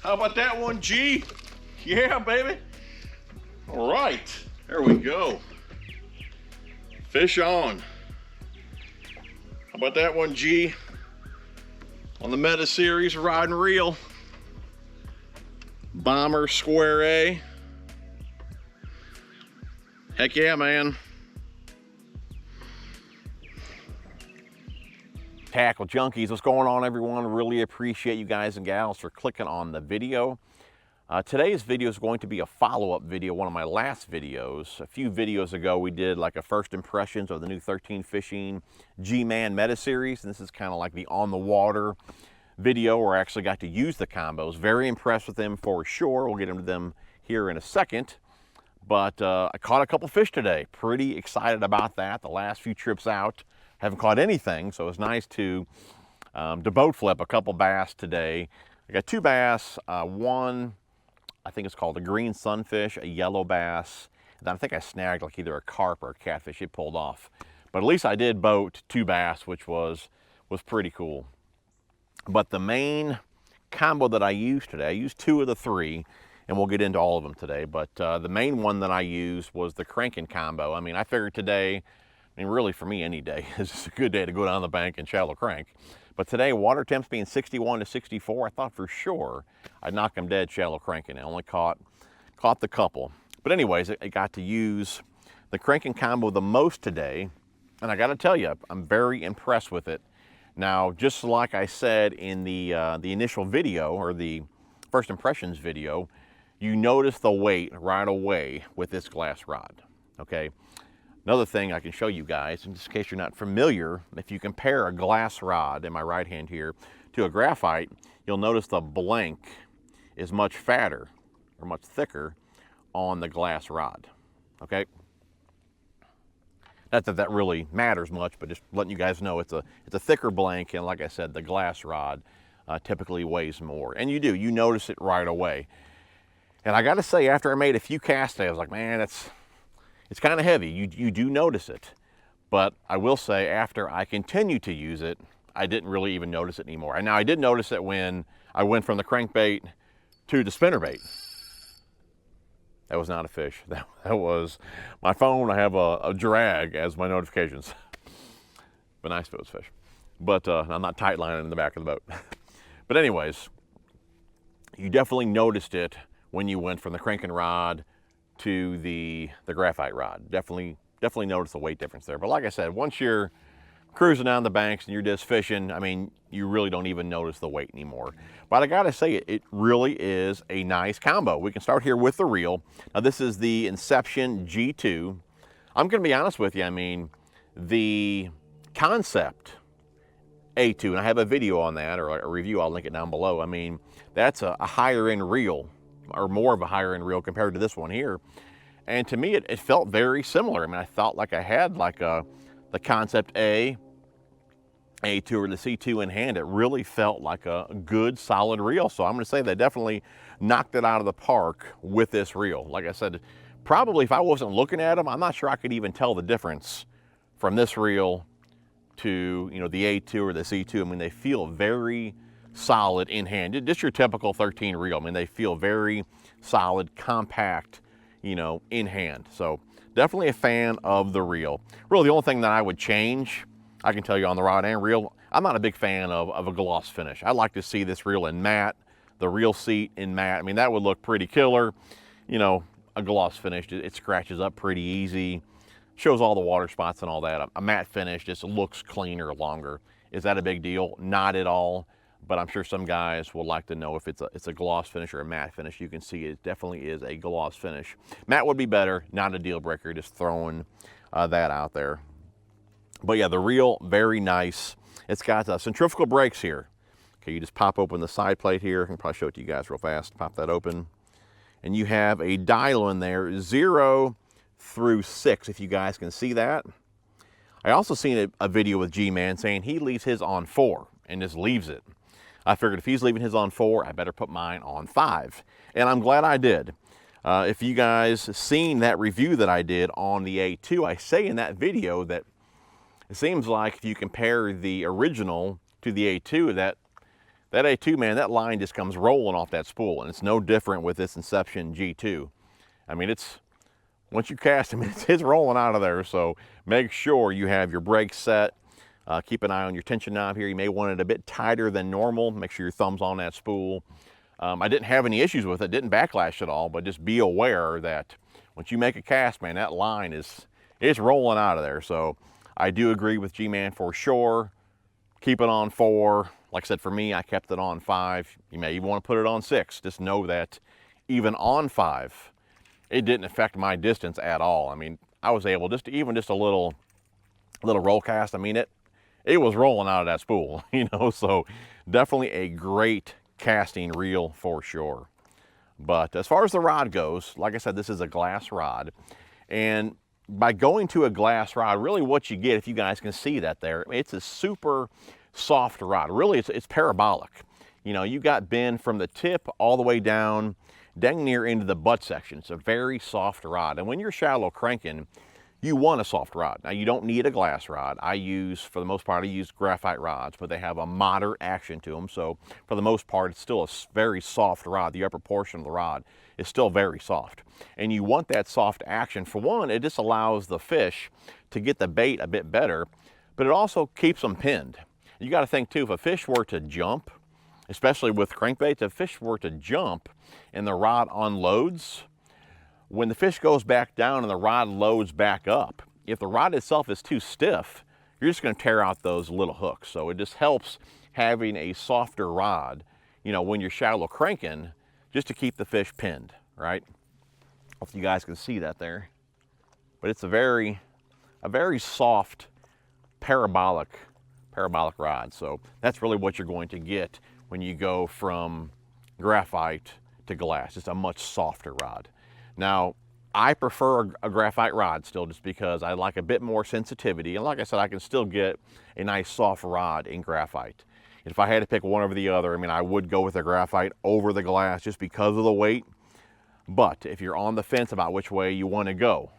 How about that one, G? Yeah, baby. All right, there we go. Fish on. How about that one, G? On the Meta Series rod and reel. Bomber Square A. Heck yeah, man. Tackle Junkies, what's going on, everyone? Really appreciate you guys and gals for clicking on the video. Today's video is going to be a follow-up video, one of my last videos. A few videos ago, we did like a first impressions of the new 13 Fishing GMAN Meta Series, and this is kind of like the on-the-water video where I actually got to use the combos. Very impressed with them for sure. We'll get into them here in a second. But I caught a couple fish today. Pretty excited about that. The last few trips out, haven't caught anything, so it's nice to boat flip a couple bass today. I got two bass, one, I think it's called a green sunfish, a yellow bass, and then I think I snagged like either a carp or a catfish. It pulled off. But at least I did boat two bass, which was pretty cool. But the main combo that I used today, I used two of the three, and we'll get into all of them today, but the main one that I used was the cranking combo. I mean, I figured today, I mean, really for me any day is just a good day to go down the bank and shallow crank. But today, water temps being 61 to 64, I thought for sure I'd knock them dead shallow cranking. I only caught the couple. But anyways, I got to use the cranking combo the most today, and I gotta tell you, I'm very impressed with it. Now, just like I said in the initial video, or the first impressions video, you notice the weight right away with this glass rod, okay? Another thing I can show you guys, in just in case you're not familiar, if you compare a glass rod in my right hand here to a graphite, you'll notice the blank is much fatter or much thicker on the glass rod, okay? Not that that really matters much, but just letting you guys know it's a thicker blank, and like I said, the glass rod typically weighs more. And you notice it right away. And I gotta say, after I made a few casts today, I was like, man, it's kind of heavy. You do notice it. But I will say, after I continue to use it, I didn't really even notice it anymore. And now I did notice it when I went from the crankbait to the spinnerbait. That was not a fish. That was my phone. I have a drag as my notifications. But nice if it was fish. But I'm not tight lining in the back of the boat. But anyways, you definitely noticed it when you went from the cranking rod to the graphite rod. Definitely noticed the weight difference there. But like I said, once you're cruising down the banks and you're just fishing, I mean, you really don't even notice the weight anymore. But I gotta say, it really is a nice combo. We can start here with the reel. Now this is the Inception G2. I'm gonna be honest with you, I mean, the concept A2, and I have a video on that, or a review, I'll link it down below. I mean, that's a higher end reel, or more of a higher end reel compared to this one here. And to me, it felt very similar. I mean, I felt like I had like the Concept A2 or the C2 in hand. It really felt like a good, solid reel. So I'm gonna say they definitely knocked it out of the park with this reel. Like I said, probably if I wasn't looking at them, I'm not sure I could even tell the difference from this reel to, you know, the A2 or the C2. I mean, they feel very solid in hand. Just your typical 13 reel. I mean, they feel very solid, compact, you know, in hand. So definitely a fan of the reel. Really, the only thing that I would change, I can tell you on the rod and reel, I'm not a big fan of a gloss finish. I like to see this reel in matte, the reel seat in matte. I mean, that would look pretty killer. You know, a gloss finish, it scratches up pretty easy, shows all the water spots and all that. A matte finish just looks cleaner, longer. Is that a big deal? Not at all. But I'm sure some guys will like to know if it's a gloss finish or a matte finish. You can see it definitely is a gloss finish. Matte would be better, not a deal breaker, just throwing that out there. But yeah, the reel, very nice. It's got centrifugal brakes here. Okay, you just pop open the side plate here. I can probably show it to you guys real fast. Pop that open. And you have a dial in there, 0 through 6, if you guys can see that. I also seen a video with G-Man saying he leaves his on 4 and just leaves it. I figured if he's leaving his on 4, I better put mine on 5. And I'm glad I did. If you guys seen that review that I did on the A2, I say in that video that it seems like if you compare the original to the A2, that that A2, man, that line just comes rolling off that spool, and it's no different with this Inception G2. I mean, once you cast them, it's rolling out of there, so make sure you have your brakes set. Keep an eye on your tension knob here. You may want it a bit tighter than normal. Make sure your thumb's on that spool. I didn't have any issues with it, didn't backlash at all, but just be aware that once you make a cast, man, that line it's rolling out of there. So I do agree with G-Man for sure. Keep it on 4. Like I said, for me, I kept it on 5. You may even want to put it on 6. Just know that even on 5, it didn't affect my distance at all. I mean, I was able just a little roll cast. I mean, it was rolling out of that spool, you know, so definitely a great casting reel for sure. But as far as the rod goes, like I said, this is a glass rod, and by going to a glass rod, really what you get, if you guys can see that there, it's a super soft rod. Really, it's parabolic. You know, you got bend from the tip all the way down, dang near into the butt section. It's a very soft rod, and when you're shallow cranking, you want a soft rod. Now, you don't need a glass rod. For the most part, I use graphite rods, but they have a moderate action to them. So for the most part, it's still a very soft rod. The upper portion of the rod is still very soft. And you want that soft action. For one, it just allows the fish to get the bait a bit better, but it also keeps them pinned. You got to think too, if a fish were to jump, especially with crankbaits, if a fish were to jump and the rod unloads, when the fish goes back down and the rod loads back up, if the rod itself is too stiff, you're just going to tear out those little hooks. So it just helps having a softer rod, you know, when you're shallow cranking, just to keep the fish pinned, right? Hopefully you guys can see that there. But it's a very soft parabolic rod. So that's really what you're going to get when you go from graphite to glass. It's a much softer rod. Now, I prefer a graphite rod still, just because I like a bit more sensitivity. And like I said, I can still get a nice soft rod in graphite. If I had to pick one over the other, I mean, I would go with the graphite over the glass just because of the weight. But if you're on the fence about which way you want to go,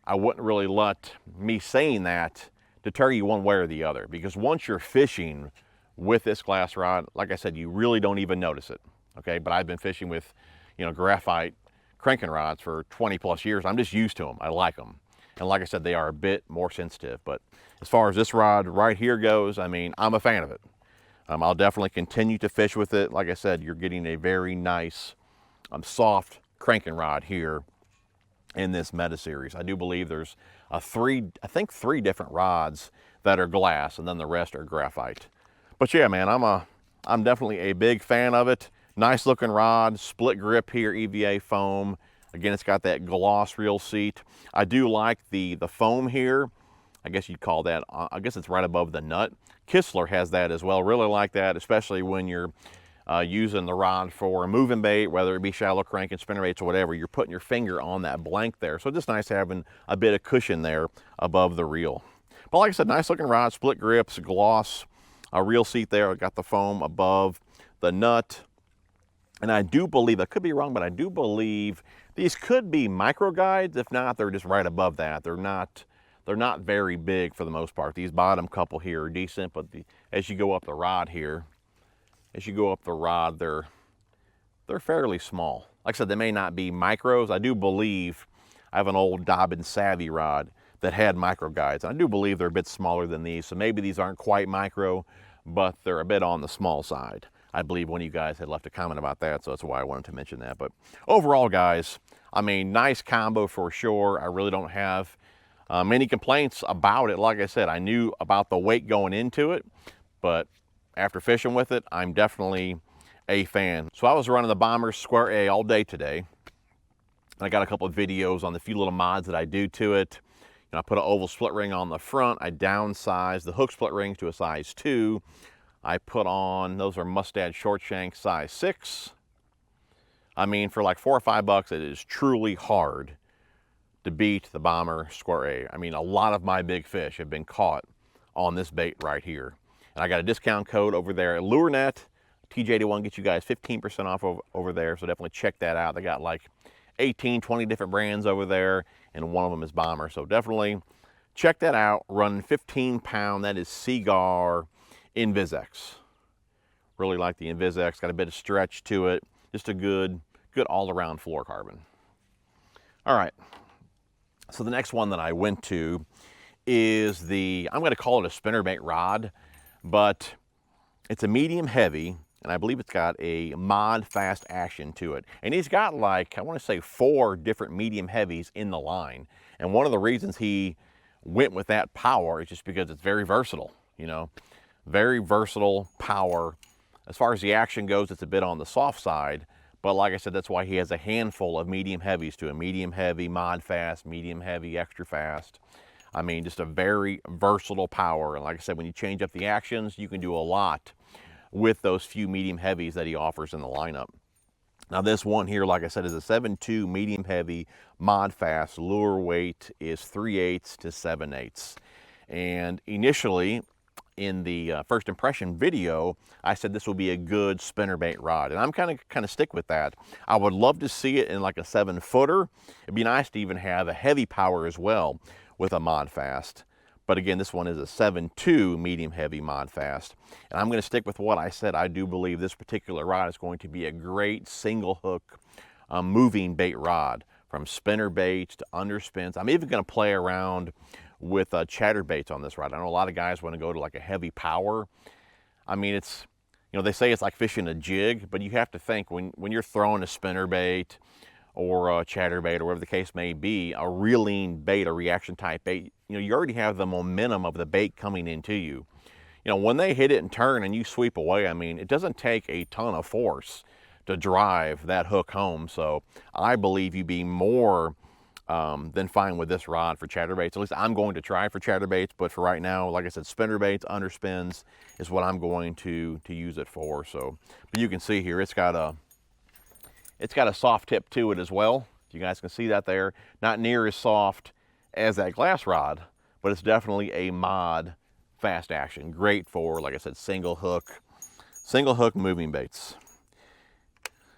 I wouldn't really let me saying that deter you one way or the other. Because once you're fishing with this glass rod, like I said, you really don't even notice it. Okay, but I've been fishing with, you know, graphite cranking rods for 20 plus years. I'm just used to them. I like them. And like I said, they are a bit more sensitive. But as far as this rod right here goes, I mean, I'm a fan of it. I'll definitely continue to fish with it. Like I said, you're getting a very nice, soft cranking rod here in this Meta series. I do believe there's three different rods that are glass, and then the rest are graphite. But yeah, man, I'm definitely a big fan of it. Nice looking rod, split grip here, EVA foam. Again, it's got that gloss reel seat. I do like the foam here. I guess you'd call that, I guess it's right above the nut. Kistler has that as well. Really like that, especially when you're using the rod for a moving bait, whether it be shallow cranking, spinnerbaits, or whatever. You're putting your finger on that blank there. So it's just nice having a bit of cushion there above the reel. But like I said, nice looking rod, split grips, gloss, a reel seat there. I got the foam above the nut. And I do believe, I could be wrong, but I do believe these could be micro guides. If not, they're just right above that. They're not very big for the most part. These bottom couple here are decent, but as you go up the rod here, they're fairly small. Like I said, they may not be micros. I do believe I have an old Dobbin Savvy rod that had micro guides. I do believe they're a bit smaller than these, so maybe these aren't quite micro, but they're a bit on the small side. I believe one of you guys had left a comment about that, so that's why I wanted to mention that. But overall, guys, I mean, nice combo for sure. I really don't have many complaints about it. Like I said, I knew about the weight going into it, but after fishing with it, I'm definitely a fan. So I was running the Bomber Square A all day today. I got a couple of videos on the few little mods that I do to it. You know, I put an oval split ring on the front. I downsized the hook split ring to a size 2. I put on, those are Mustad short shank size 6. I mean, for like $4 or $5, it is truly hard to beat the Bomber Square A. I mean, a lot of my big fish have been caught on this bait right here. And I got a discount code over there at Lurenet. TJ81 gets you guys 15% off over there, so definitely check that out. They got like 18, 20 different brands over there, and one of them is Bomber. So definitely check that out. Running 15 pound, that is Seagar Invisex. Really like the Invisex, got a bit of stretch to it. Just a good all-around fluorocarbon. All right, so the next one that I went to is the, I'm gonna call it a spinnerbait rod, but it's a medium heavy, and I believe it's got a mod fast action to it. And he's got like, I wanna say 4 different medium heavies in the line. And one of the reasons he went with that power is just because it's very versatile, you know, very versatile power. As far as the action goes, it's a bit on the soft side, but like I said, that's why he has a handful of medium heavies to him. Medium heavy, mod fast, medium heavy, extra fast. I mean, just a very versatile power. And like I said, when you change up the actions, you can do a lot with those few medium heavies that he offers in the lineup. Now this one here, like I said, is a 7.2 medium heavy, mod fast. Lure weight is 3/8 to 7/8. And initially, in the first impression video, I said this will be a good spinnerbait rod, and I'm kind of stick with that. I would love to see it in like a 7-footer. It'd be nice to even have a heavy power as well with a mod fast. But again, this one is a 7.2 medium heavy mod fast, and I'm going to stick with what I said. I do believe this particular rod is going to be a great single hook moving bait rod, from spinner baits to underspins. I'm even going to play around with chatterbaits on this rod. I know a lot of guys want to go to like a heavy power. I mean, it's, you know, they say it's like fishing a jig, but you have to think when you're throwing a spinner bait or a chatterbait or whatever the case may be, a reeling bait, a reaction type bait, you know, you already have the momentum of the bait coming into you. You know, when they hit it and turn and you sweep away, I mean, it doesn't take a ton of force to drive that hook home. So I believe you'd be more than fine with this rod for chatterbaits. At least I'm going to try for chatterbaits, but for right now, like I said, spinnerbaits, underspins is what I'm going to use it for. So, but you can see here, it's got a soft tip to it as well. You guys can see that there. Not near as soft as that glass rod, but it's definitely a mod fast action. Great for, like I said, single hook moving baits.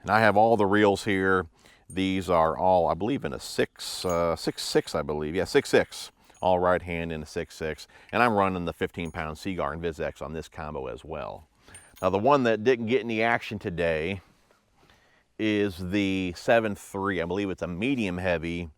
And I have all the reels here. These are all, I believe, in a 6.6, I believe. Yeah, 6.6. All right hand in a 6.6. And I'm running the 15-pound Seaguar Invisex on this combo as well. Now, the one that didn't get any action today is the 7.3. I believe it's a medium heavy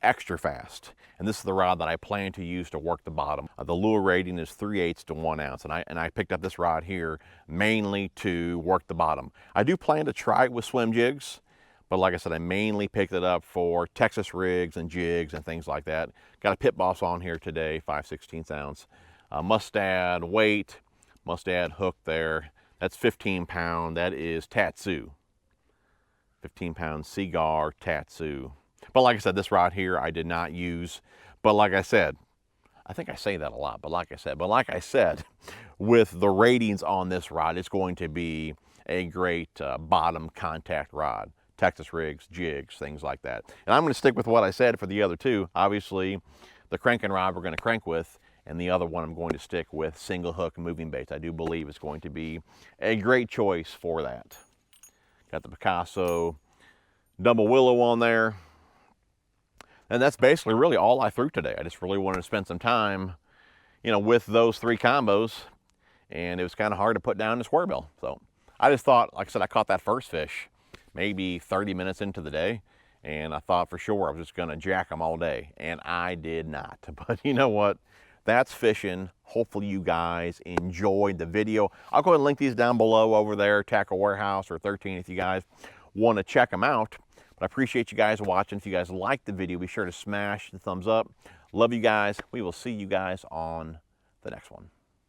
extra fast. And this is the rod that I plan to use to work the bottom. The lure rating is 3/8 to 1 ounce. And I picked up this rod here mainly to work the bottom. I do plan to try it with swim jigs, but like I said, I mainly picked it up for Texas rigs and jigs and things like that. Got a Pit Boss on here today, 5/16 ounce. Mustad weight, Mustad hook there. That's 15-pound, that is Tatsu. 15-pound Seaguar Tatsu. But like I said, this rod here I did not use. But like I said, I think I say that a lot, but like I said, with the ratings on this rod, it's going to be a great bottom contact rod. Texas rigs, jigs, things like that. And I'm going to stick with what I said for the other two. Obviously, the cranking rod we're going to crank with, and the other one I'm going to stick with single hook moving baits. I do believe it's going to be a great choice for that. Got the Picasso double willow on there. And that's basically really all I threw today. I just really wanted to spend some time, you know, with those 3 combos, and it was kind of hard to put down the square bill. So I just thought, like I said, I caught that first fish maybe 30 minutes into the day, and I thought for sure I was just gonna jack them all day, and I did not. But you know what? That's fishing. Hopefully you guys enjoyed the video. I'll go ahead and link these down below over there, Tackle Warehouse or 13 if you guys want to check them out. But I appreciate you guys watching. If you guys liked the video, be sure to smash the thumbs up. Love you guys. We will see you guys on the next one.